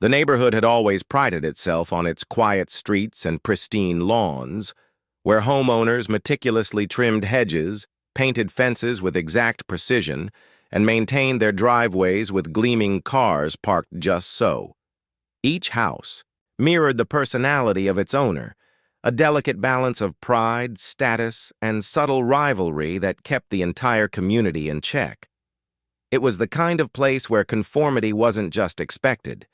The neighborhood had always prided itself on its quiet streets and pristine lawns, where homeowners meticulously trimmed hedges, painted fences with exact precision, and maintained their driveways with gleaming cars parked just so. Each house mirrored the personality of its owner, a delicate balance of pride, status, and subtle rivalry that kept the entire community in check. It was the kind of place where conformity wasn't just expected.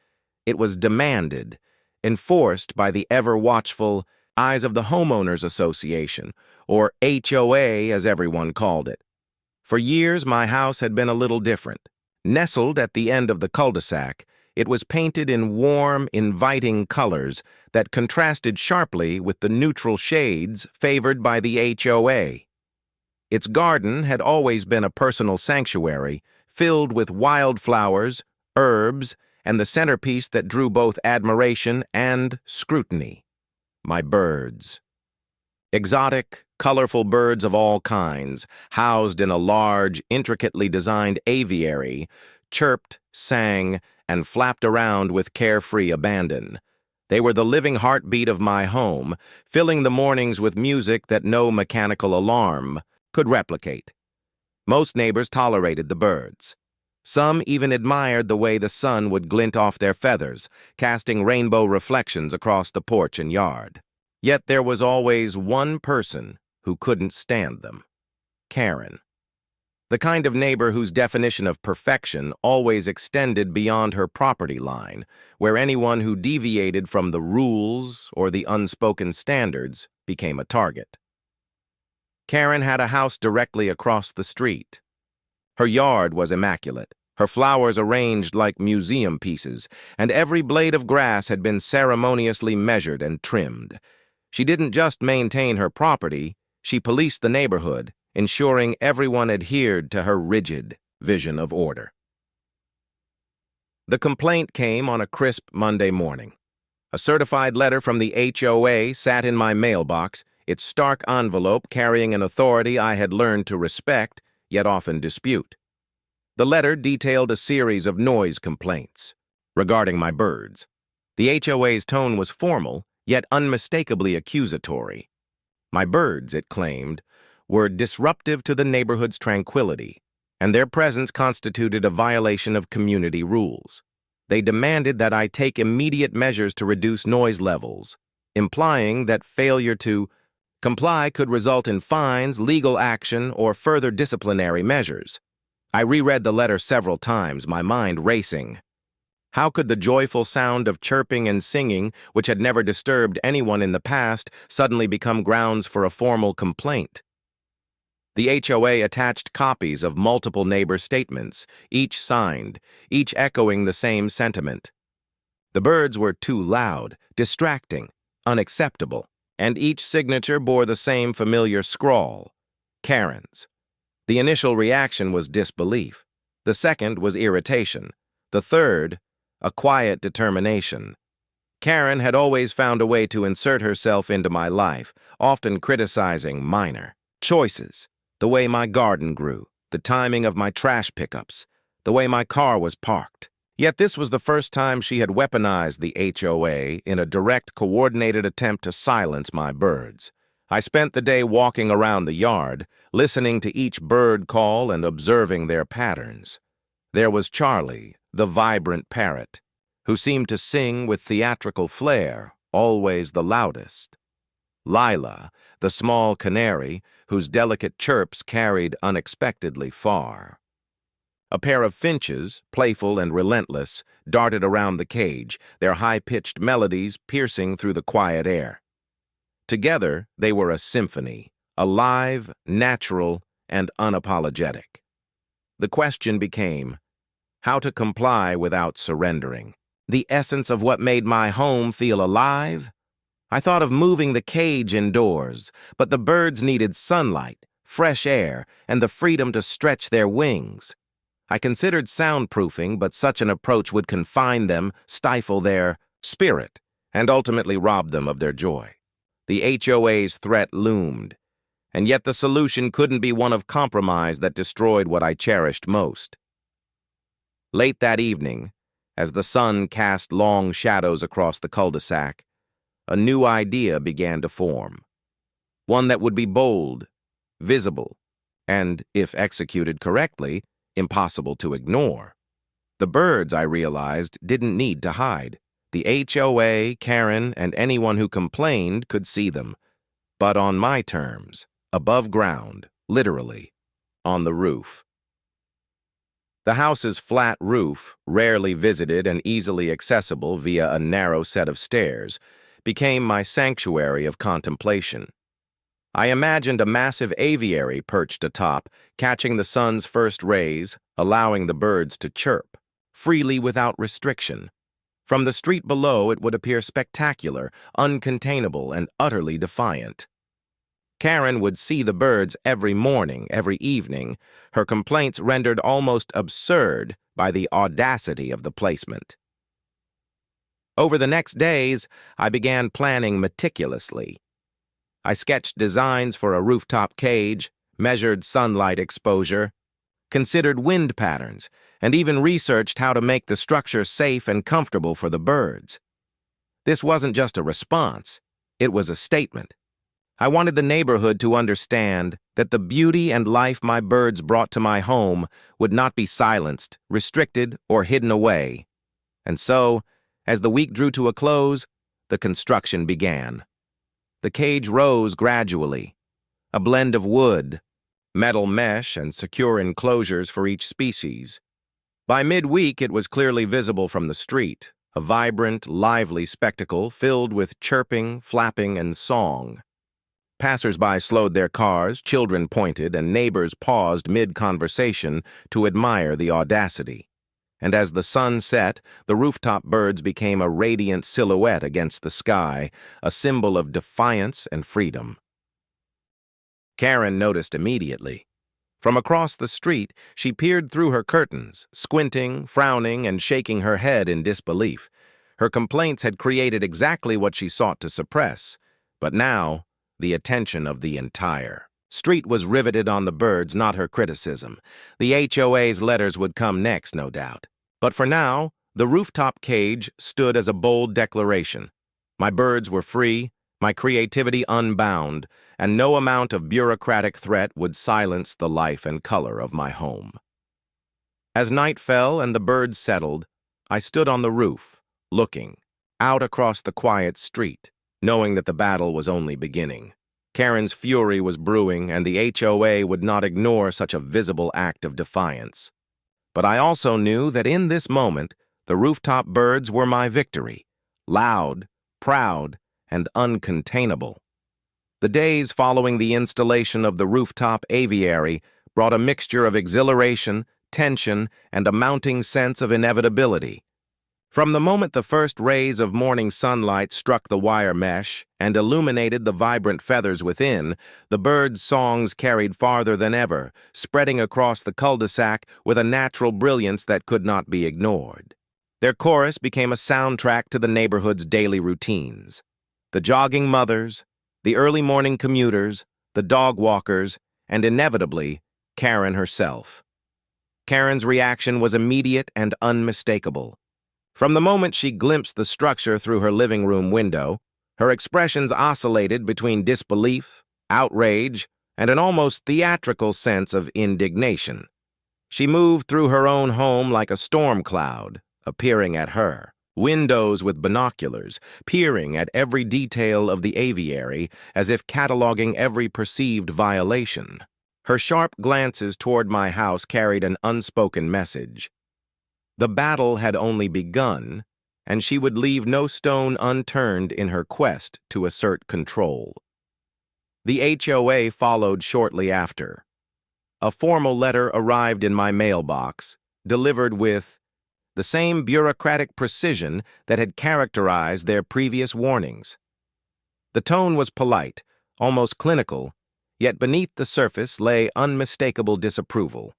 It was demanded, enforced by the ever-watchful eyes of the Homeowners Association, or HOA as everyone called it. For years, my house had been a little different. Nestled at the end of the cul-de-sac, it was painted in warm, inviting colors that contrasted sharply with the neutral shades favored by the HOA. Its garden had always been a personal sanctuary, filled with wildflowers, herbs, and the centerpiece that drew both admiration and scrutiny: my birds. Exotic, colorful birds of all kinds, housed in a large, intricately designed aviary, chirped, sang, and flapped around with carefree abandon. They were the living heartbeat of my home, filling the mornings with music that no mechanical alarm could replicate. Most neighbors tolerated the birds. Some even admired the way the sun would glint off their feathers, casting rainbow reflections across the porch and yard. Yet there was always one person who couldn't stand them: Karen. The kind of neighbor whose definition of perfection always extended beyond her property line, where anyone who deviated from the rules or the unspoken standards became a target. Karen had a house directly across the street. Her yard was immaculate, her flowers arranged like museum pieces, and every blade of grass had been ceremoniously measured and trimmed. She didn't just maintain her property, she policed the neighborhood, ensuring everyone adhered to her rigid vision of order. The complaint came on a crisp Monday morning. A certified letter from the HOA sat in my mailbox, its stark envelope carrying an authority I had learned to respect, yet often dispute. The letter detailed a series of noise complaints regarding my birds. The HOA's tone was formal, yet unmistakably accusatory. My birds, it claimed, were disruptive to the neighborhood's tranquility, and their presence constituted a violation of community rules. They demanded that I take immediate measures to reduce noise levels, implying that failure to comply could result in fines, legal action, or further disciplinary measures. I reread the letter several times, my mind racing. How could the joyful sound of chirping and singing, which had never disturbed anyone in the past, suddenly become grounds for a formal complaint? The HOA attached copies of multiple neighbor statements, each signed, each echoing the same sentiment. The birds were too loud, distracting, unacceptable, and each signature bore the same familiar scrawl: Karen's. The initial reaction was disbelief. The second was irritation. The third, a quiet determination. Karen had always found a way to insert herself into my life, often criticizing minor choices: the way my garden grew, the timing of my trash pickups, the way my car was parked. Yet this was the first time she had weaponized the HOA in a direct, coordinated attempt to silence my birds. I spent the day walking around the yard, listening to each bird call and observing their patterns. There was Charlie, the vibrant parrot, who seemed to sing with theatrical flair, always the loudest. Lila, the small canary, whose delicate chirps carried unexpectedly far. A pair of finches, playful and relentless, darted around the cage, their high-pitched melodies piercing through the quiet air. Together, they were a symphony, alive, natural, and unapologetic. The question became how to comply without surrendering. The essence of what made my home feel alive? I thought of moving the cage indoors, but the birds needed sunlight, fresh air, and the freedom to stretch their wings. I considered soundproofing, but such an approach would confine them, stifle their spirit, and ultimately rob them of their joy. The HOA's threat loomed, and yet the solution couldn't be one of compromise that destroyed what I cherished most. Late that evening, As the sun cast long shadows across the cul-de-sac, a new idea began to form. One that would be bold, visible, and, if executed correctly, impossible to ignore. The birds, I realized, didn't need to hide. The HOA, Karen, and anyone who complained could see them, but on my terms, above ground, literally, on the roof. The house's flat roof, rarely visited and easily accessible via a narrow set of stairs, became my sanctuary of contemplation. I imagined a massive aviary perched atop, catching the sun's first rays, allowing the birds to chirp, freely without restriction. From the street below, it would appear spectacular, uncontainable, and utterly defiant. Karen would see the birds every morning, every evening, her complaints rendered almost absurd by the audacity of the placement. Over the next days, I began planning meticulously. I sketched designs for a rooftop cage, measured sunlight exposure, considered wind patterns, and even researched how to make the structure safe and comfortable for the birds. This wasn't just a response, it was a statement. I wanted the neighborhood to understand that the beauty and life my birds brought to my home would not be silenced, restricted, or hidden away. And so, as the week drew to a close, the construction began. The cage rose gradually, a blend of wood, metal mesh, and secure enclosures for each species. By midweek, it was clearly visible from the street, a vibrant, lively spectacle filled with chirping, flapping, and song. Passers-by slowed their cars, children pointed, and neighbors paused mid-conversation to admire the audacity. And as the sun set, the rooftop birds became a radiant silhouette against the sky, a symbol of defiance and freedom. Karen noticed immediately. From across the street, she peered through her curtains, squinting, frowning, and shaking her head in disbelief. Her complaints had created exactly what she sought to suppress, but now, the attention of the entire street was riveted on the birds, not her criticism. The HOA's letters would come next, no doubt. But for now, the rooftop cage stood as a bold declaration. My birds were free, my creativity unbound, and no amount of bureaucratic threat would silence the life and color of my home. As night fell and the birds settled, I stood on the roof, looking out across the quiet street, knowing that the battle was only beginning. Karen's fury was brewing, and the HOA would not ignore such a visible act of defiance. But I also knew that in this moment, the rooftop birds were my victory, loud, proud, and uncontainable. The days following the installation of the rooftop aviary brought a mixture of exhilaration, tension, and a mounting sense of inevitability. From the moment the first rays of morning sunlight struck the wire mesh and illuminated the vibrant feathers within, the birds' songs carried farther than ever, spreading across the cul-de-sac with a natural brilliance that could not be ignored. Their chorus became a soundtrack to the neighborhood's daily routines. The jogging mothers, the early morning commuters, the dog walkers, and inevitably, Karen herself. Karen's reaction was immediate and unmistakable. From the moment she glimpsed the structure through her living room window, her expressions oscillated between disbelief, outrage, and an almost theatrical sense of indignation. She moved through her own home like a storm cloud, appearing at her windows with binoculars, peering at every detail of the aviary as if cataloging every perceived violation. Her sharp glances toward my house carried an unspoken message. The battle had only begun, and she would leave no stone unturned in her quest to assert control. The HOA followed shortly after. A formal letter arrived in my mailbox, delivered with the same bureaucratic precision that had characterized their previous warnings. The tone was polite, almost clinical, yet beneath the surface lay unmistakable disapproval.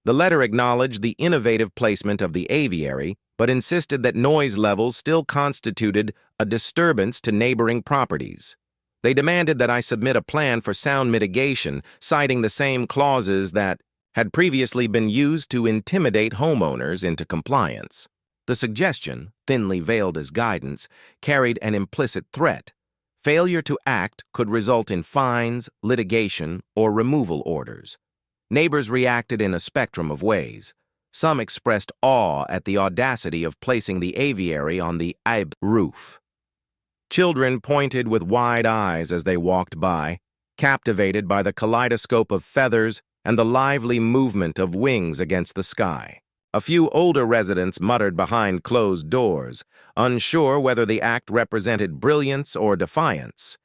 The letter acknowledged the innovative placement of the aviary, but insisted that noise levels still constituted a disturbance to neighboring properties. They demanded that I submit a plan for sound mitigation, citing the same clauses that had previously been used to intimidate homeowners into compliance. The suggestion, thinly veiled as guidance, carried an implicit threat. Failure to act could result in fines, litigation, or removal orders. Neighbors reacted in a spectrum of ways. Some expressed awe at the audacity of placing the aviary on the roof. Children pointed with wide eyes as they walked by, captivated by the kaleidoscope of feathers and the lively movement of wings against the sky. A few older residents muttered behind closed doors, unsure whether the act represented brilliance or defiance.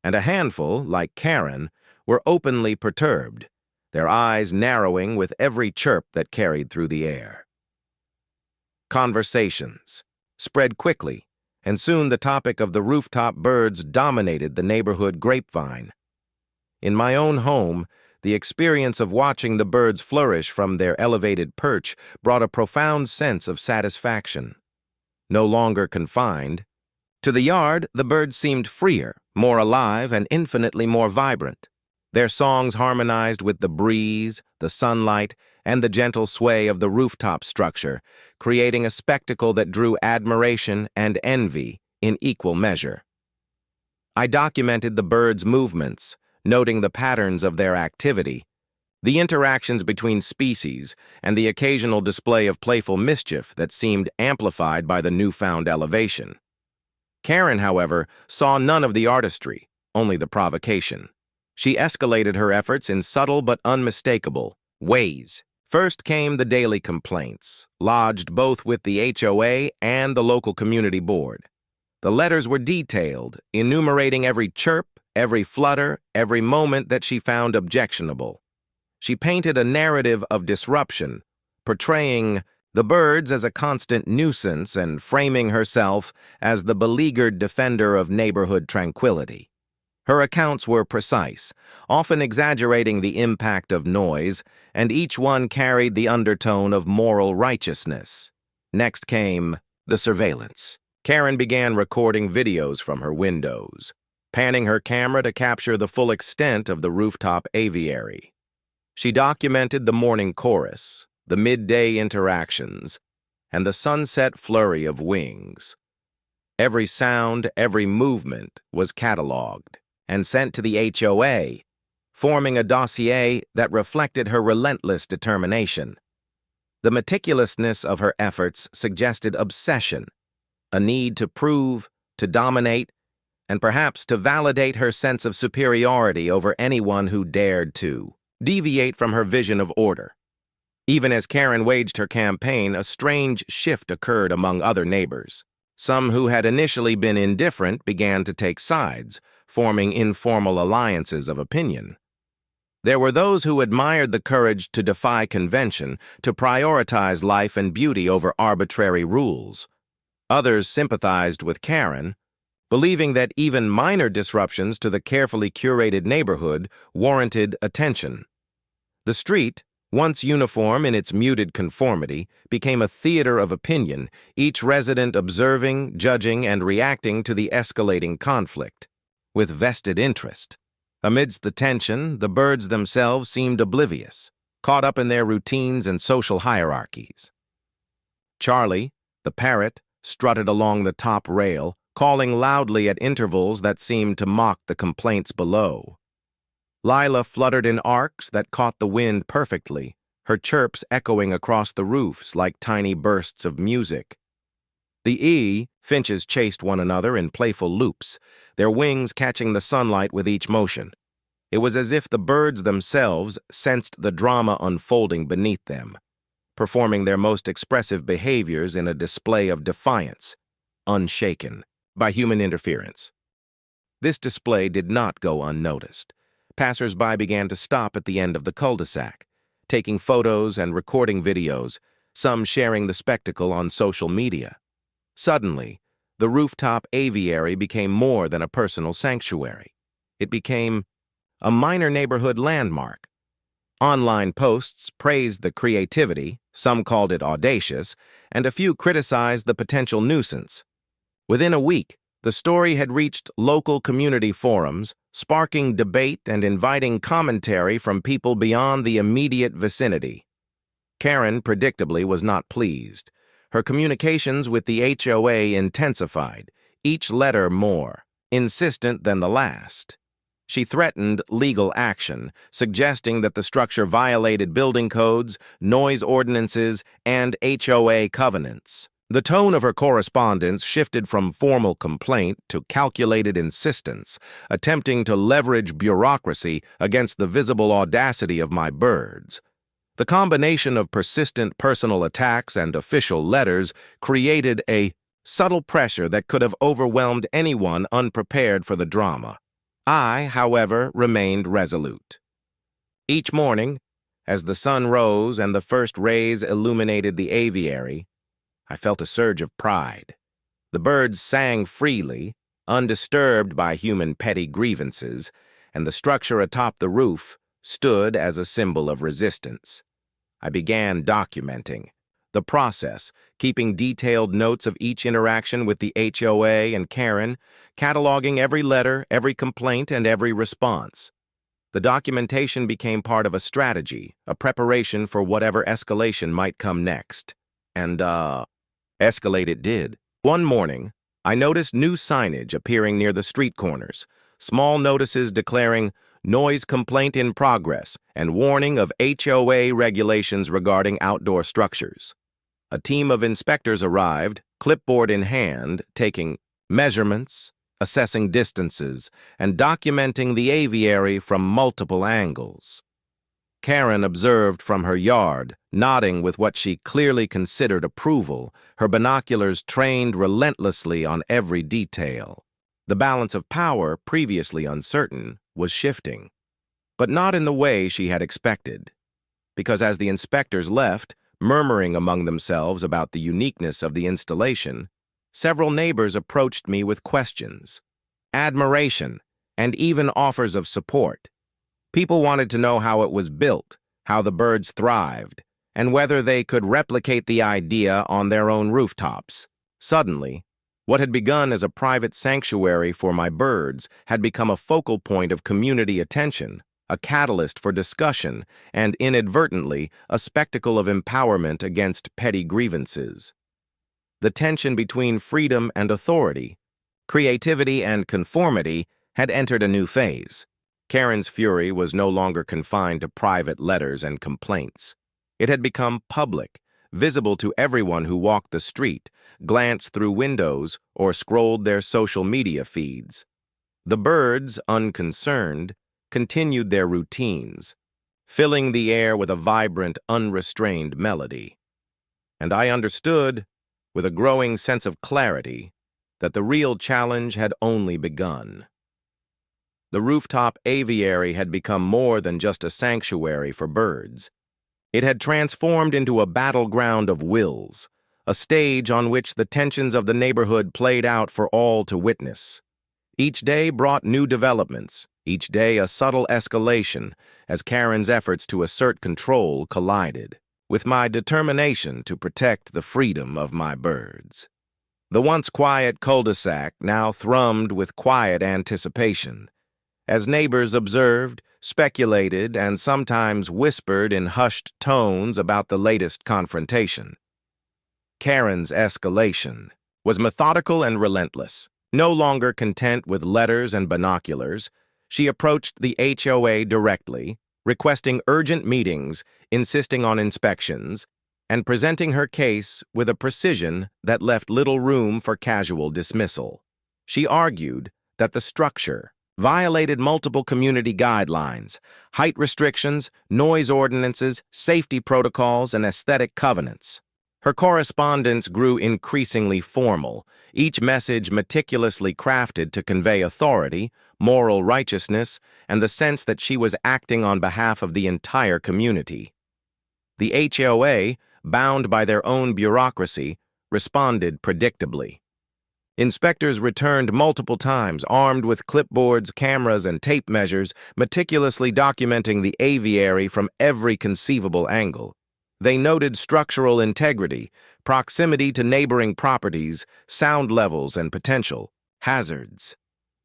And a handful, like Karen, were openly perturbed, their eyes narrowing with every chirp that carried through the air. Conversations spread quickly, and soon the topic of the rooftop birds dominated the neighborhood grapevine. In my own home, the experience of watching the birds flourish from their elevated perch brought a profound sense of satisfaction. No longer confined, to the yard, the birds seemed freer, more alive, and infinitely more vibrant. Their songs harmonized with the breeze, the sunlight, and the gentle sway of the rooftop structure, creating a spectacle that drew admiration and envy in equal measure. I documented the birds' movements, noting the patterns of their activity, the interactions between species, and the occasional display of playful mischief that seemed amplified by the newfound elevation. Karen, however, saw none of the artistry, only the provocation. She escalated her efforts in subtle but unmistakable ways. First came the daily complaints, lodged both with the HOA and the local community board. The letters were detailed, enumerating every chirp, every flutter, every moment that she found objectionable. She painted a narrative of disruption, portraying the birds as a constant nuisance and framing herself as the beleaguered defender of neighborhood tranquility. Her accounts were precise, often exaggerating the impact of noise, and each one carried the undertone of moral righteousness. Next came the surveillance. Karen began recording videos from her windows, panning her camera to capture the full extent of the rooftop aviary. She documented the morning chorus, the midday interactions, and the sunset flurry of wings. Every sound, every movement was cataloged and sent to the HOA, forming a dossier that reflected her relentless determination. The meticulousness of her efforts suggested obsession, a need to prove, to dominate, and perhaps to validate her sense of superiority over anyone who dared to deviate from her vision of order. Even as Karen waged her campaign, a strange shift occurred among other neighbors. Some who had initially been indifferent began to take sides, forming informal alliances of opinion. There were those who admired the courage to defy convention, to prioritize life and beauty over arbitrary rules. Others sympathized with Karen, believing that even minor disruptions to the carefully curated neighborhood warranted attention. The street, once uniform in its muted conformity, became a theater of opinion, each resident observing, judging, and reacting to the escalating conflict with vested interest. Amidst the tension, the birds themselves seemed oblivious, caught up in their routines and social hierarchies. Charlie, the parrot, strutted along the top rail, calling loudly at intervals that seemed to mock the complaints below. Lila fluttered in arcs that caught the wind perfectly, her chirps echoing across the roofs like tiny bursts of music. The finches chased one another in playful loops, their wings catching the sunlight with each motion. It was as if the birds themselves sensed the drama unfolding beneath them, performing their most expressive behaviors in a display of defiance, unshaken by human interference. This display did not go unnoticed. Passers-by began to stop at the end of the cul-de-sac, taking photos and recording videos, some sharing the spectacle on social media. Suddenly, the rooftop aviary became more than a personal sanctuary. It became a minor neighborhood landmark. Online posts praised the creativity, some called it audacious, and a few criticized the potential nuisance. Within a week, the story had reached local community forums, sparking debate and inviting commentary from people beyond the immediate vicinity. Karen, predictably, was not pleased. Her communications with the HOA intensified, each letter more insistent than the last. She threatened legal action, suggesting that the structure violated building codes, noise ordinances, and HOA covenants. The tone of her correspondence shifted from formal complaint to calculated insistence, attempting to leverage bureaucracy against the visible audacity of my birds. The combination of persistent personal attacks and official letters created a subtle pressure that could have overwhelmed anyone unprepared for the drama. I, however, remained resolute. Each morning, as the sun rose and the first rays illuminated the aviary, I felt a surge of pride. The birds sang freely, undisturbed by human petty grievances, and the structure atop the roof stood as a symbol of resistance. I began documenting the process, keeping detailed notes of each interaction with the HOA and Karen, cataloging every letter, every complaint, and every response. The documentation became part of a strategy, a preparation for whatever escalation might come next. And, escalate it did. One morning, I noticed new signage appearing near the street corners, small notices declaring noise complaint in progress and warning of HOA regulations regarding outdoor structures. A team of inspectors arrived, clipboard in hand, taking measurements, assessing distances, and documenting the aviary from multiple angles. Karen observed from her yard, nodding with what she clearly considered approval, her binoculars trained relentlessly on every detail. The balance of power, previously uncertain, was shifting, but not in the way she had expected. Because as the inspectors left, murmuring among themselves about the uniqueness of the installation, several neighbors approached me with questions, admiration, and even offers of support. People wanted to know how it was built, how the birds thrived, and whether they could replicate the idea on their own rooftops. Suddenly, what had begun as a private sanctuary for my birds had become a focal point of community attention, a catalyst for discussion, and inadvertently, a spectacle of empowerment against petty grievances. The tension between freedom and authority, creativity and conformity, had entered a new phase. Karen's fury was no longer confined to private letters and complaints. It had become public, visible to everyone who walked the street, glanced through windows, or scrolled their social media feeds. The birds, unconcerned, continued their routines, filling the air with a vibrant, unrestrained melody. And I understood, with a growing sense of clarity, that the real challenge had only begun. The rooftop aviary had become more than just a sanctuary for birds. It had transformed into a battleground of wills, a stage on which the tensions of the neighborhood played out for all to witness. Each day brought new developments, each day a subtle escalation, as Karen's efforts to assert control collided with my determination to protect the freedom of my birds. The once quiet cul-de-sac now thrummed with quiet anticipation, as neighbors observed, speculated, and sometimes whispered in hushed tones about the latest confrontation. Karen's escalation was methodical and relentless. No longer content with letters and binoculars, she approached the HOA directly, requesting urgent meetings, insisting on inspections, and presenting her case with a precision that left little room for casual dismissal. She argued that the structure violated multiple community guidelines, height restrictions, noise ordinances, safety protocols, and aesthetic covenants. Her correspondence grew increasingly formal, each message meticulously crafted to convey authority, moral righteousness, and the sense that she was acting on behalf of the entire community. The HOA, bound by their own bureaucracy, responded predictably. Inspectors returned multiple times, armed with clipboards, cameras, and tape measures, meticulously documenting the aviary from every conceivable angle. They noted structural integrity, proximity to neighboring properties, sound levels, and potential hazards.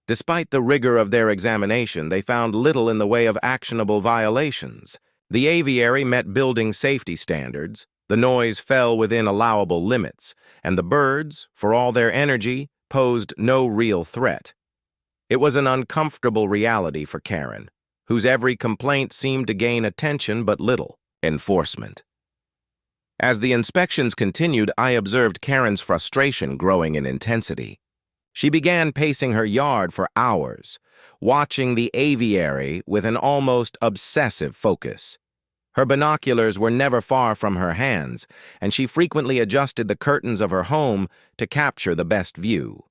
Despite the rigor of their examination, they found little in the way of actionable violations. The aviary met building safety standards, The noise fell within allowable limits, and the birds, for all their energy, posed no real threat. It was an uncomfortable reality for Karen, whose every complaint seemed to gain attention but little enforcement. As the inspections continued, I observed Karen's frustration growing in intensity. She began pacing her yard for hours, watching the aviary with an almost obsessive focus. Her binoculars were never far from her hands, and she frequently adjusted the curtains of her home to capture the best view.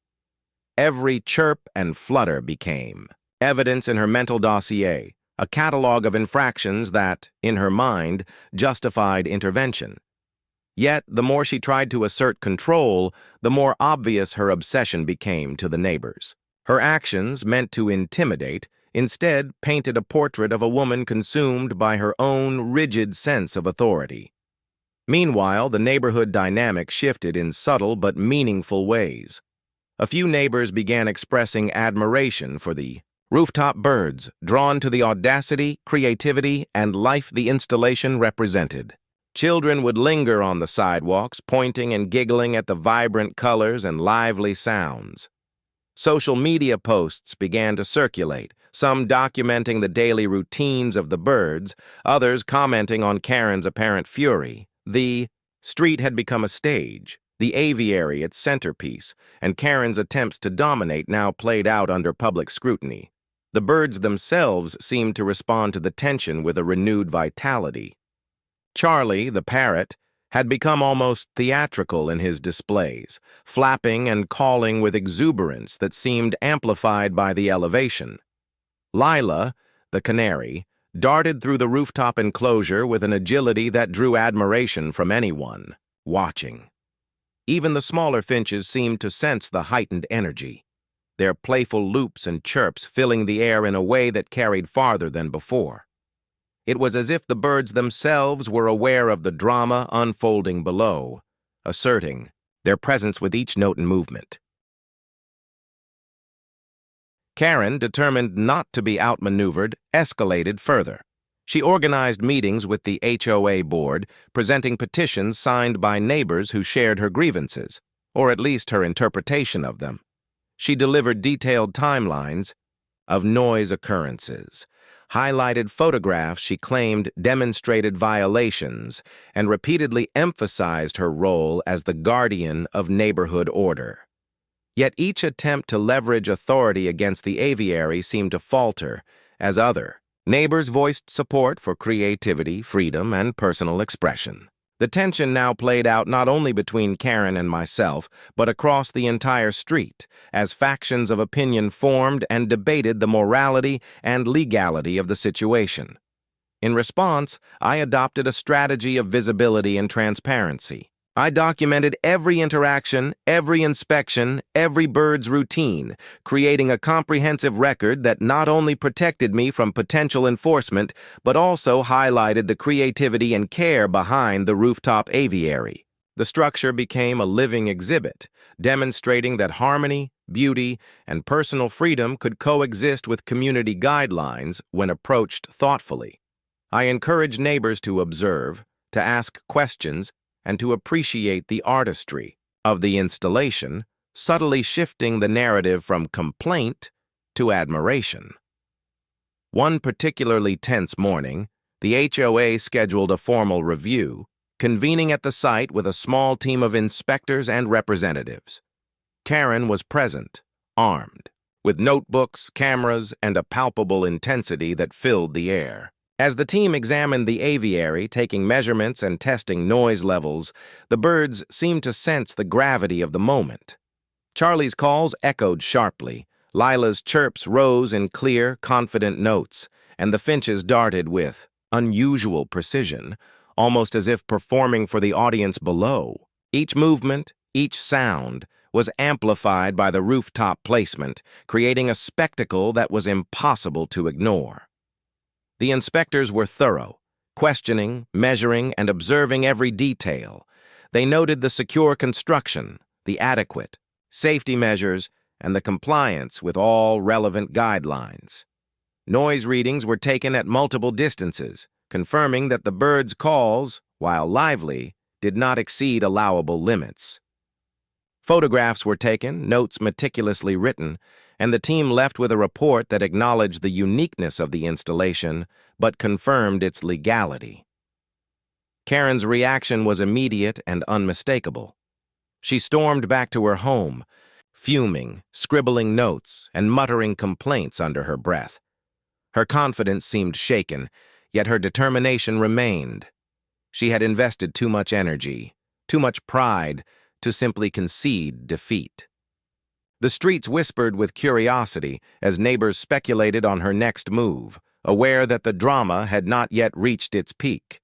Every chirp and flutter became evidence in her mental dossier, a catalog of infractions that, in her mind, justified intervention. Yet, the more she tried to assert control, the more obvious her obsession became to the neighbors. Her actions, meant to intimidate, instead painted a portrait of a woman consumed by her own rigid sense of authority. Meanwhile, the neighborhood dynamic shifted in subtle but meaningful ways. A few neighbors began expressing admiration for the rooftop birds, drawn to the audacity, creativity, and life the installation represented. Children would linger on the sidewalks, pointing and giggling at the vibrant colors and lively sounds. Social media posts began to circulate, some documenting the daily routines of the birds, others commenting on Karen's apparent fury. The street had become a stage, the aviary its centerpiece, and Karen's attempts to dominate now played out under public scrutiny. The birds themselves seemed to respond to the tension with a renewed vitality. Charlie, the parrot, had become almost theatrical in his displays, flapping and calling with exuberance that seemed amplified by the elevation. Lila, the canary, darted through the rooftop enclosure with an agility that drew admiration from anyone watching. Even the smaller finches seemed to sense the heightened energy, their playful loops and chirps filling the air in a way that carried farther than before. It was as if the birds themselves were aware of the drama unfolding below, asserting their presence with each note and movement. Karen, determined not to be outmaneuvered, escalated further. She organized meetings with the HOA board, presenting petitions signed by neighbors who shared her grievances, or at least her interpretation of them. She delivered detailed timelines of noise occurrences, highlighted photographs she claimed demonstrated violations, and repeatedly emphasized her role as the guardian of neighborhood order. Yet each attempt to leverage authority against the aviary seemed to falter, as other neighbors voiced support for creativity, freedom, and personal expression. The tension now played out not only between Karen and myself, but across the entire street, as factions of opinion formed and debated the morality and legality of the situation. In response, I adopted a strategy of visibility and transparency. I documented every interaction, every inspection, every bird's routine, creating a comprehensive record that not only protected me from potential enforcement, but also highlighted the creativity and care behind the rooftop aviary. The structure became a living exhibit, demonstrating that harmony, beauty, and personal freedom could coexist with community guidelines when approached thoughtfully. I encouraged neighbors to observe, to ask questions, and to appreciate the artistry of the installation, subtly shifting the narrative from complaint to admiration. One particularly tense morning, the HOA scheduled a formal review, convening at the site with a small team of inspectors and representatives. Karen was present, armed, with notebooks, cameras, and a palpable intensity that filled the air. As the team examined the aviary, taking measurements and testing noise levels, the birds seemed to sense the gravity of the moment. Charlie's calls echoed sharply, Lila's chirps rose in clear, confident notes, and the finches darted with unusual precision, almost as if performing for the audience below. Each movement, each sound, was amplified by the rooftop placement, creating a spectacle that was impossible to ignore. The inspectors were thorough, questioning, measuring, and observing every detail. They noted the secure construction, the adequate safety measures, and the compliance with all relevant guidelines. Noise readings were taken at multiple distances, confirming that the birds' calls, while lively, did not exceed allowable limits. Photographs were taken, notes meticulously written, and the team left with a report that acknowledged the uniqueness of the installation but confirmed its legality. Karen's reaction was immediate and unmistakable. She stormed back to her home, fuming, scribbling notes, and muttering complaints under her breath. Her confidence seemed shaken, yet her determination remained. She had invested too much energy, too much pride, to simply concede defeat. The streets whispered with curiosity as neighbors speculated on her next move, aware that the drama had not yet reached its peak.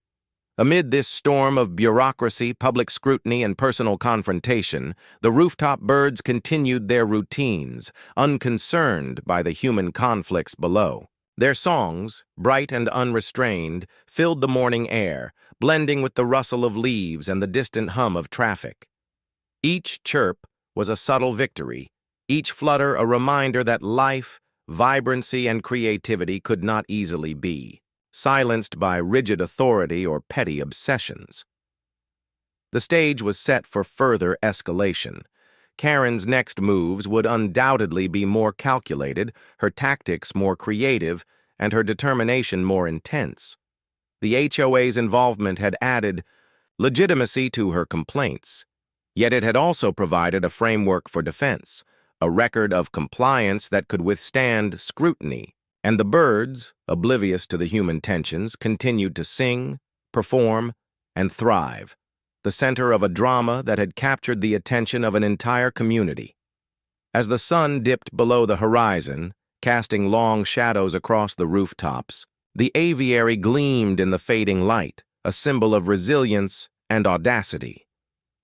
Amid this storm of bureaucracy, public scrutiny, and personal confrontation, the rooftop birds continued their routines, unconcerned by the human conflicts below. Their songs, bright and unrestrained, filled the morning air, blending with the rustle of leaves and the distant hum of traffic. Each chirp was a subtle victory, each flutter a reminder that life, vibrancy, and creativity could not easily be silenced by rigid authority or petty obsessions. The stage was set for further escalation. Karen's next moves would undoubtedly be more calculated, her tactics more creative, and her determination more intense. The HOA's involvement had added legitimacy to her complaints, yet it had also provided a framework for defense, a record of compliance that could withstand scrutiny. And the birds, oblivious to the human tensions, continued to sing, perform, and thrive, the center of a drama that had captured the attention of an entire community. As the sun dipped below the horizon, casting long shadows across the rooftops, the aviary gleamed in the fading light, a symbol of resilience and audacity.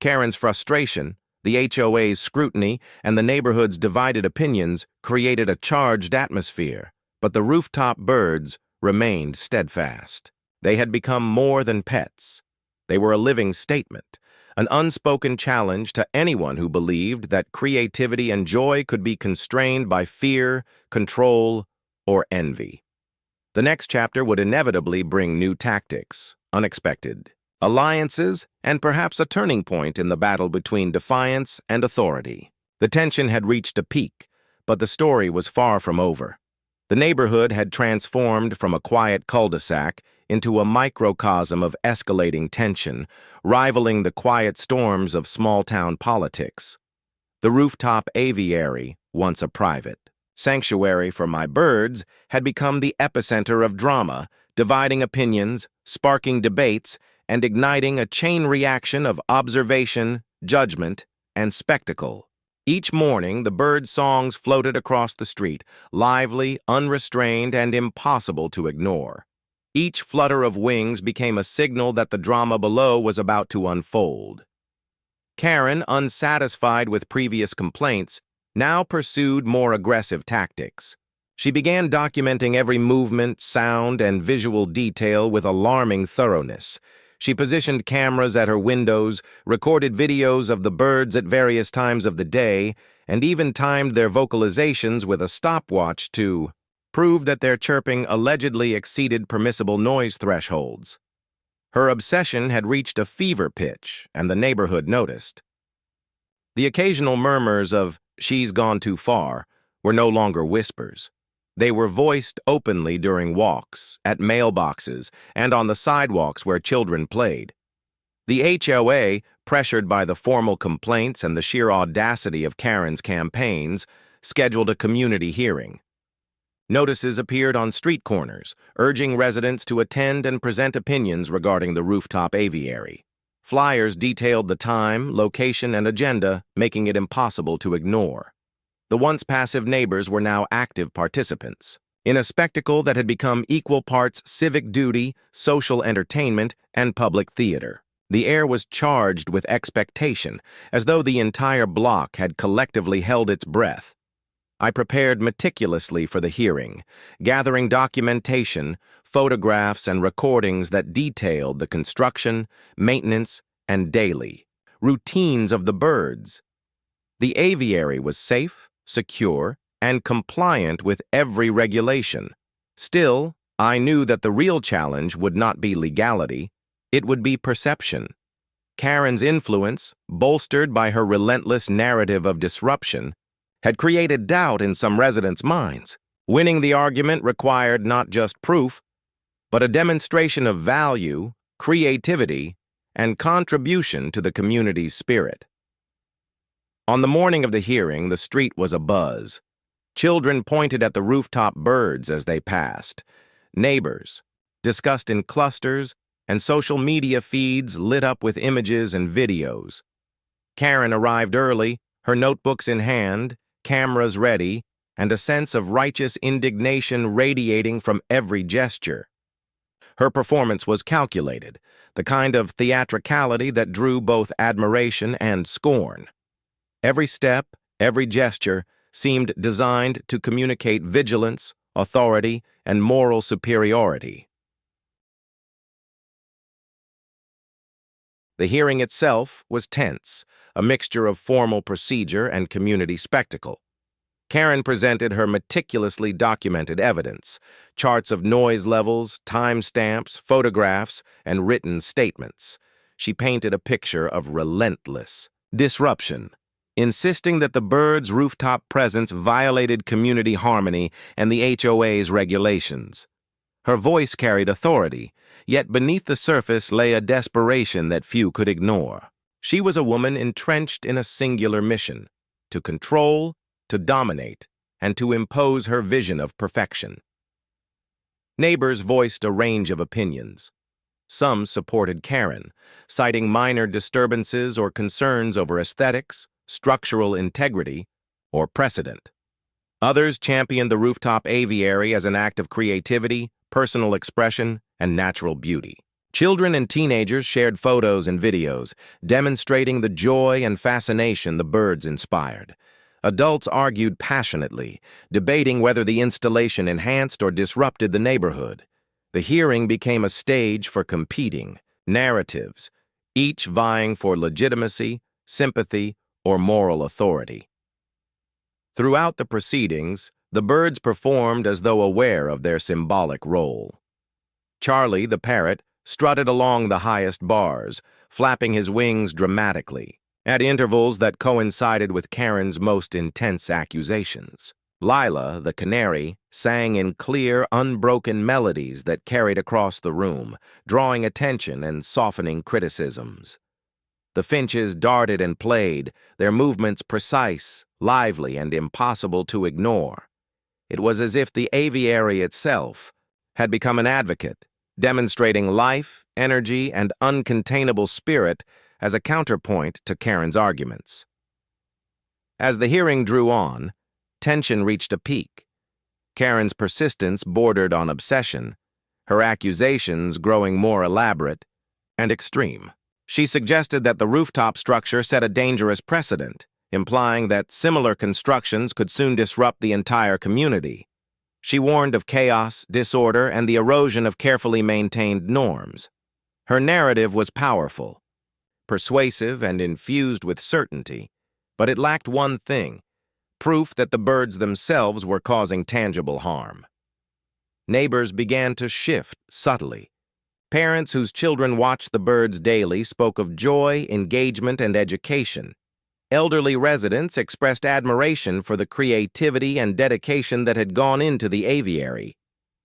Karen's frustration, the HOA's scrutiny, and the neighborhood's divided opinions created a charged atmosphere. But the rooftop birds remained steadfast. They had become more than pets. They were a living statement, an unspoken challenge to anyone who believed that creativity and joy could be constrained by fear, control, or envy. The next chapter would inevitably bring new tactics, unexpected alliances, and perhaps a turning point in the battle between defiance and authority. The tension had reached a peak, but the story was far from over. The neighborhood had transformed from a quiet cul-de-sac into a microcosm of escalating tension, rivaling the quiet storms of small-town politics. The rooftop aviary, once a private sanctuary for my birds, had become the epicenter of drama, dividing opinions, sparking debates, and igniting a chain reaction of observation, judgment, and spectacle. Each morning, the bird songs floated across the street, lively, unrestrained, and impossible to ignore. Each flutter of wings became a signal that the drama below was about to unfold. Karen, unsatisfied with previous complaints, now pursued more aggressive tactics. She began documenting every movement, sound, and visual detail with alarming thoroughness. She positioned cameras at her windows, recorded videos of the birds at various times of the day, and even timed their vocalizations with a stopwatch to prove that their chirping allegedly exceeded permissible noise thresholds. Her obsession had reached a fever pitch, and the neighborhood noticed. The occasional murmurs of "she's gone too far" were no longer whispers. They were voiced openly during walks, at mailboxes, and on the sidewalks where children played. The HOA, pressured by the formal complaints and the sheer audacity of Karen's campaigns, scheduled a community hearing. Notices appeared on street corners, urging residents to attend and present opinions regarding the rooftop aviary. Flyers detailed the time, location, and agenda, making it impossible to ignore. The once passive neighbors were now active participants. In a spectacle that had become equal parts civic duty, social entertainment, and public theater. The air was charged with expectation, as though the entire block had collectively held its breath. I prepared meticulously for the hearing, gathering documentation, photographs, and recordings that detailed the construction, maintenance, and daily routines of the birds. The aviary was safe, secure, and compliant with every regulation. Still, I knew that the real challenge would not be legality, it would be perception. Karen's influence, bolstered by her relentless narrative of disruption, had created doubt in some residents' minds. Winning the argument required not just proof, but a demonstration of value, creativity, and contribution to the community's spirit. On the morning of the hearing, the street was abuzz. Children pointed at the rooftop birds as they passed. Neighbors, discussed in clusters, and social media feeds lit up with images and videos. Karen arrived early, her notebooks in hand, cameras ready, and a sense of righteous indignation radiating from every gesture. Her performance was calculated, the kind of theatricality that drew both admiration and scorn. Every step, every gesture seemed designed to communicate vigilance, authority, and moral superiority. The hearing itself was tense, a mixture of formal procedure and community spectacle. Karen presented her meticulously documented evidence, charts of noise levels, timestamps, photographs, and written statements. She painted a picture of relentless disruption, insisting that the birds' rooftop presence violated community harmony and the HOA's regulations. Her voice carried authority, yet beneath the surface lay a desperation that few could ignore. She was a woman entrenched in a singular mission: to control, to dominate, and to impose her vision of perfection. Neighbors voiced a range of opinions. Some supported Karen, citing minor disturbances or concerns over aesthetics, structural integrity, or precedent. Others championed the rooftop aviary as an act of creativity, personal expression, and natural beauty. Children and teenagers shared photos and videos, demonstrating the joy and fascination the birds inspired. Adults argued passionately, debating whether the installation enhanced or disrupted the neighborhood. The hearing became a stage for competing narratives, each vying for legitimacy, sympathy, or moral authority. Throughout the proceedings, the birds performed as though aware of their symbolic role. Charlie, the parrot, strutted along the highest bars, flapping his wings dramatically, at intervals that coincided with Karen's most intense accusations. Lila, the canary, sang in clear, unbroken melodies that carried across the room, drawing attention and softening criticisms. The finches darted and played, their movements precise, lively, and impossible to ignore. It was as if the aviary itself had become an advocate, demonstrating life, energy, and uncontainable spirit as a counterpoint to Karen's arguments. As the hearing drew on, tension reached a peak. Karen's persistence bordered on obsession, her accusations growing more elaborate and extreme. She suggested that the rooftop structure set a dangerous precedent, implying that similar constructions could soon disrupt the entire community. She warned of chaos, disorder, and the erosion of carefully maintained norms. Her narrative was powerful, persuasive, and infused with certainty, but it lacked one thing: proof that the birds themselves were causing tangible harm. Neighbors began to shift subtly. Parents whose children watched the birds daily spoke of joy, engagement, and education. Elderly residents expressed admiration for the creativity and dedication that had gone into the aviary.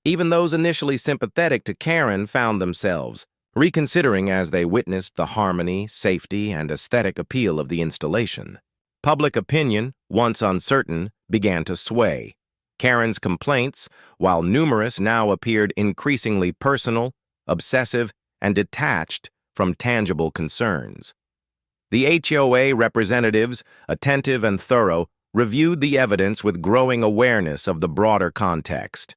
Even those initially sympathetic to Karen found themselves reconsidering as they witnessed the harmony, safety, and aesthetic appeal of the installation. Public opinion, once uncertain, began to sway. Karen's complaints, while numerous, now appeared increasingly personal, obsessive, and detached from tangible concerns. The HOA representatives, attentive and thorough, reviewed the evidence with growing awareness of the broader context.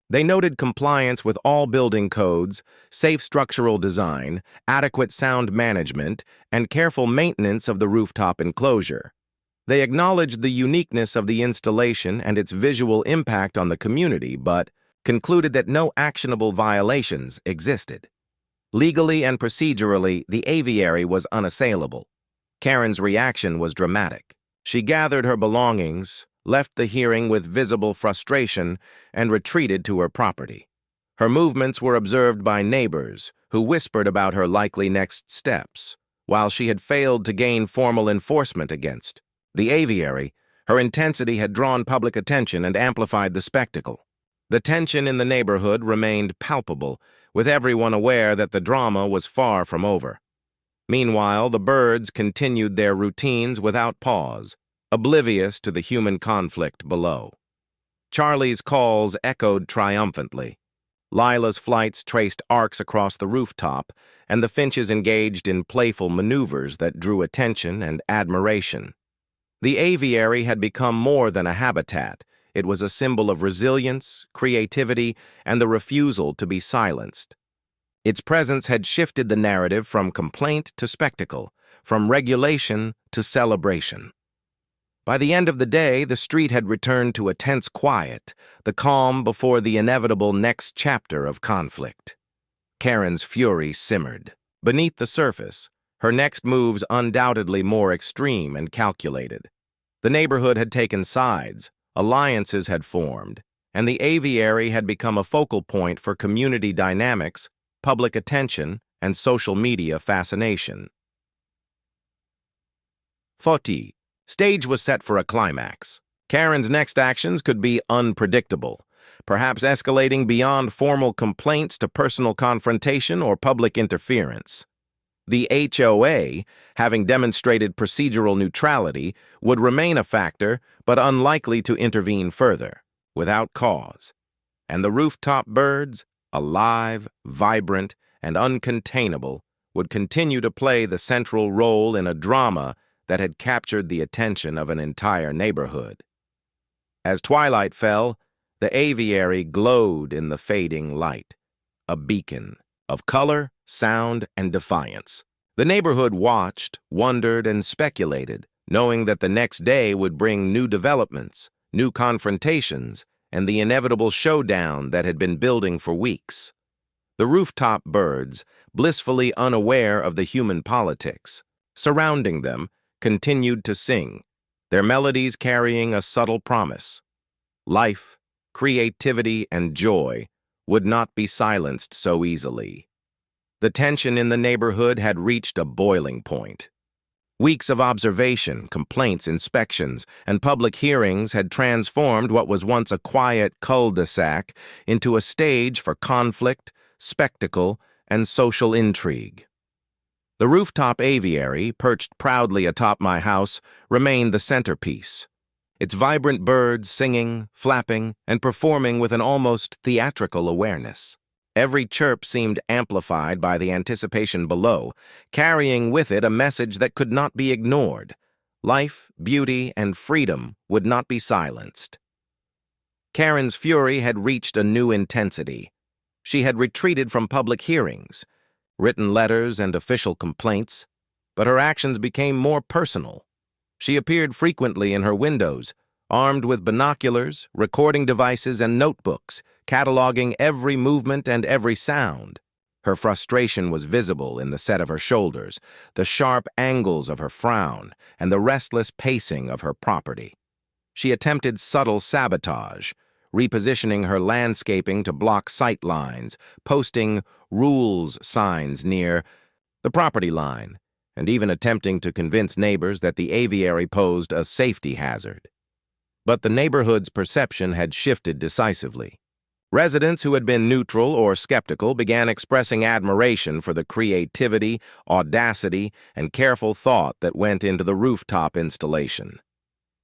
They noted compliance with all building codes, safe structural design, adequate sound management, and careful maintenance of the rooftop enclosure. They acknowledged the uniqueness of the installation and its visual impact on the community, but concluded that no actionable violations existed. Legally and procedurally, the aviary was unassailable. Karen's reaction was dramatic. She gathered her belongings, left the hearing with visible frustration, and retreated to her property. Her movements were observed by neighbors, who whispered about her likely next steps, while she had failed to gain formal enforcement against. The aviary, her intensity had drawn public attention and amplified the spectacle. The tension in the neighborhood remained palpable, with everyone aware that the drama was far from over. Meanwhile, the birds continued their routines without pause, oblivious to the human conflict below. Charlie's calls echoed triumphantly. Lila's flights traced arcs across the rooftop, and the finches engaged in playful maneuvers that drew attention and admiration. The aviary had become more than a habitat. It was a symbol of resilience, creativity, and the refusal to be silenced. Its presence had shifted the narrative from complaint to spectacle, from regulation to celebration. By the end of the day, the street had returned to a tense quiet, the calm before the inevitable next chapter of conflict. Karen's fury simmered. Beneath the surface, her next moves undoubtedly more extreme and calculated. The neighborhood had taken sides, alliances had formed, and the aviary had become a focal point for community dynamics, public attention, and social media fascination. Foti. Stage was set for a climax. Karen's next actions could be unpredictable, perhaps escalating beyond formal complaints to personal confrontation or public interference. The HOA, having demonstrated procedural neutrality, would remain a factor, but unlikely to intervene further, without cause. And the rooftop birds, alive, vibrant, and uncontainable, would continue to play the central role in a drama that had captured the attention of an entire neighborhood. As twilight fell, the aviary glowed in the fading light, a beacon of color, sound, and defiance. The neighborhood watched, wondered, and speculated, knowing that the next day would bring new developments, new confrontations, and the inevitable showdown that had been building for weeks. The rooftop birds, blissfully unaware of the human politics, surrounding them, continued to sing, their melodies carrying a subtle promise. Life, creativity, and joy would not be silenced so easily. The tension in the neighborhood had reached a boiling point. Weeks of observation, complaints, inspections, and public hearings had transformed what was once a quiet cul-de-sac into a stage for conflict, spectacle, and social intrigue. The rooftop aviary, perched proudly atop my house, remained the centerpiece. Its vibrant birds singing, flapping, and performing with an almost theatrical awareness. Every chirp seemed amplified by the anticipation below, carrying with it a message that could not be ignored. Life, beauty, and freedom would not be silenced. Karen's fury had reached a new intensity. She had retreated from public hearings, written letters, and official complaints, but her actions became more personal. She appeared frequently in her windows, armed with binoculars, recording devices, and notebooks, cataloging every movement and every sound. Her frustration was visible in the set of her shoulders, the sharp angles of her frown, and the restless pacing of her property. She attempted subtle sabotage, repositioning her landscaping to block sight lines, posting rules signs near the property line, and even attempting to convince neighbors that the aviary posed a safety hazard. But the neighborhood's perception had shifted decisively. Residents who had been neutral or skeptical began expressing admiration for the creativity, audacity, and careful thought that went into the rooftop installation.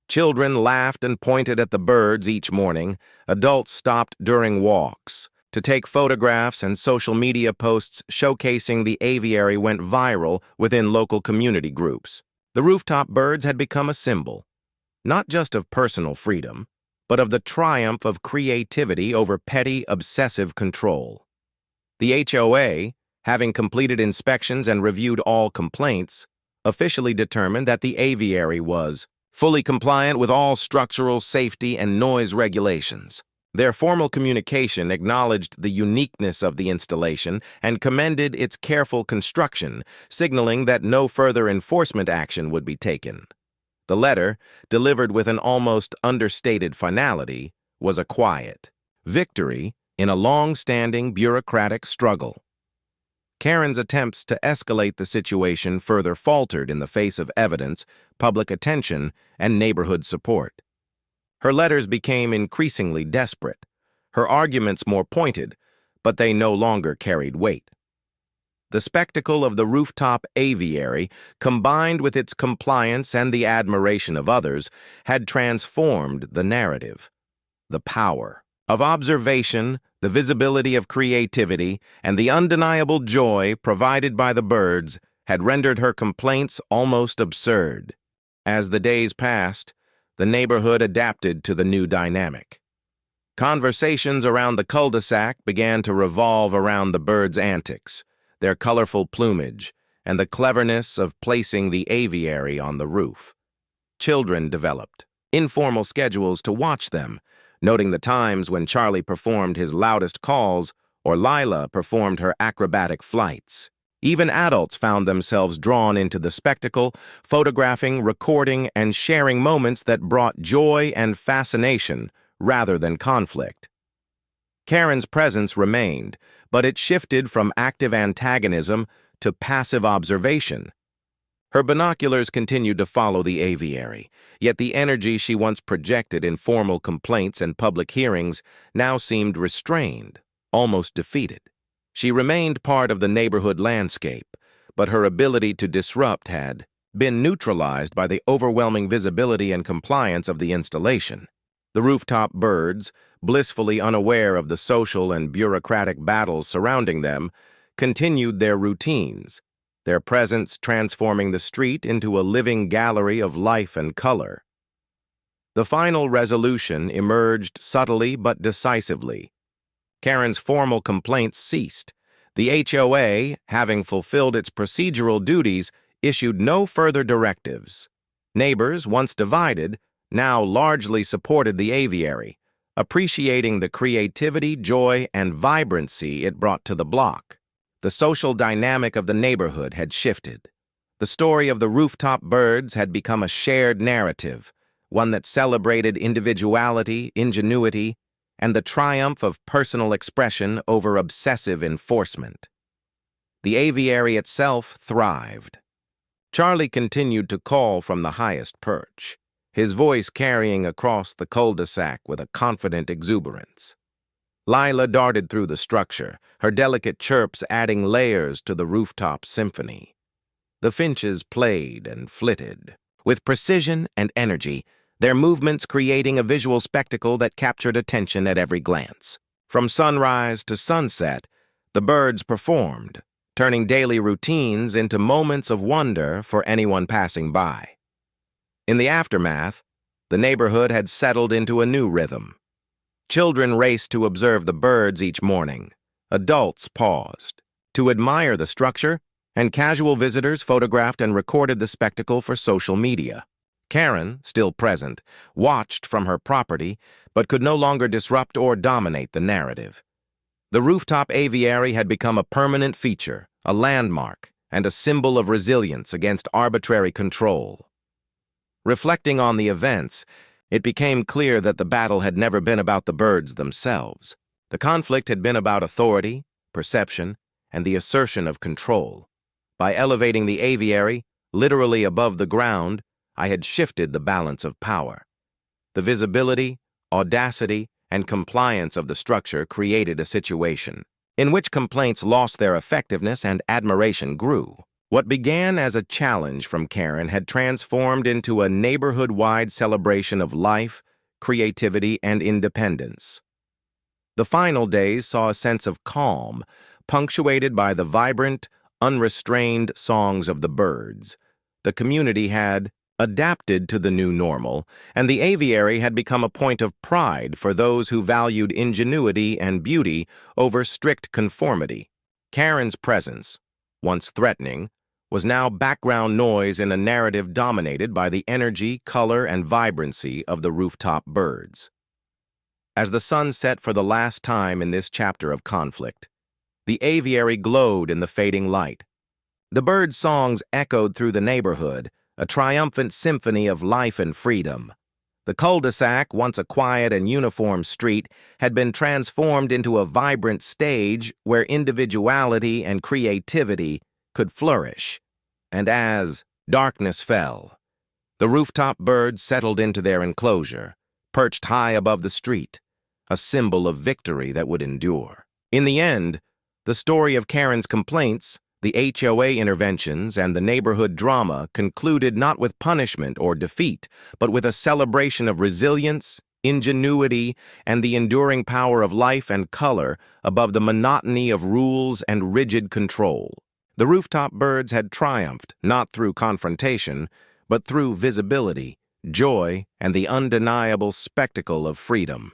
Children laughed and pointed at the birds each morning. Adults stopped during walks to take photographs, and social media posts showcasing the aviary went viral within local community groups. The rooftop birds had become a symbol, not just of personal freedom, but of the triumph of creativity over petty, obsessive control. The HOA, having completed inspections and reviewed all complaints, officially determined that the aviary was fully compliant with all structural, safety, and noise regulations. Their formal communication acknowledged the uniqueness of the installation and commended its careful construction, signaling that no further enforcement action would be taken. The letter, delivered with an almost understated finality, was a quiet victory in a long-standing bureaucratic struggle. Karen's attempts to escalate the situation further faltered in the face of evidence, public attention, and neighborhood support. Her letters became increasingly desperate, her arguments more pointed, but they no longer carried weight. The spectacle of the rooftop aviary, combined with its compliance and the admiration of others, had transformed the narrative. The power of observation, the visibility of creativity, and the undeniable joy provided by the birds had rendered her complaints almost absurd. As the days passed, the neighborhood adapted to the new dynamic. Conversations around the cul-de-sac began to revolve around the birds' antics, their colorful plumage, and the cleverness of placing the aviary on the roof. Children developed informal schedules to watch them, noting the times when Charlie performed his loudest calls or Lila performed her acrobatic flights. Even adults found themselves drawn into the spectacle, photographing, recording, and sharing moments that brought joy and fascination rather than conflict. Karen's presence remained, but it shifted from active antagonism to passive observation. Her binoculars continued to follow the aviary, yet the energy she once projected in formal complaints and public hearings now seemed restrained, almost defeated. She remained part of the neighborhood landscape, but her ability to disrupt had been neutralized by the overwhelming visibility and compliance of the installation. The rooftop birds, blissfully unaware of the social and bureaucratic battles surrounding them, continued their routines, their presence transforming the street into a living gallery of life and color. The final resolution emerged subtly but decisively. Karen's formal complaints ceased. The HOA, having fulfilled its procedural duties, issued no further directives. Neighbors, once divided, now largely supported the aviary, appreciating the creativity, joy, and vibrancy it brought to the block. The social dynamic of the neighborhood had shifted. The story of the rooftop birds had become a shared narrative, one that celebrated individuality, ingenuity, and the triumph of personal expression over obsessive enforcement. The aviary itself thrived. Charlie continued to call from the highest perch, his voice carrying across the cul-de-sac with a confident exuberance. Lila darted through the structure, her delicate chirps adding layers to the rooftop symphony. The finches played and flitted, with precision and energy, their movements creating a visual spectacle that captured attention at every glance. From sunrise to sunset, the birds performed, turning daily routines into moments of wonder for anyone passing by. In the aftermath, the neighborhood had settled into a new rhythm. Children raced to observe the birds each morning. Adults paused to admire the structure, and casual visitors photographed and recorded the spectacle for social media. Karen, still present, watched from her property, but could no longer disrupt or dominate the narrative. The rooftop aviary had become a permanent feature, a landmark, and a symbol of resilience against arbitrary control. Reflecting on the events, it became clear that the battle had never been about the birds themselves. The conflict had been about authority, perception, and the assertion of control. By elevating the aviary, literally above the ground, I had shifted the balance of power. The visibility, audacity, and compliance of the structure created a situation in which complaints lost their effectiveness and admiration grew. What began as a challenge from Karen had transformed into a neighborhood-wide celebration of life, creativity, and independence. The final days saw a sense of calm, punctuated by the vibrant, unrestrained songs of the birds. The community had adapted to the new normal, and the aviary had become a point of pride for those who valued ingenuity and beauty over strict conformity. Karen's presence, once threatening, was now background noise in a narrative dominated by the energy, color, and vibrancy of the rooftop birds. As the sun set for the last time in this chapter of conflict, the aviary glowed in the fading light. The birds' songs echoed through the neighborhood, a triumphant symphony of life and freedom. The cul-de-sac, once a quiet and uniform street, had been transformed into a vibrant stage where individuality and creativity could flourish. And as darkness fell, the rooftop birds settled into their enclosure, perched high above the street, a symbol of victory that would endure. In the end, the story of Karen's complaints, the HOA interventions, and the neighborhood drama concluded not with punishment or defeat, but with a celebration of resilience, ingenuity, and the enduring power of life and color above the monotony of rules and rigid control. The rooftop birds had triumphed not through confrontation, but through visibility, joy, and the undeniable spectacle of freedom.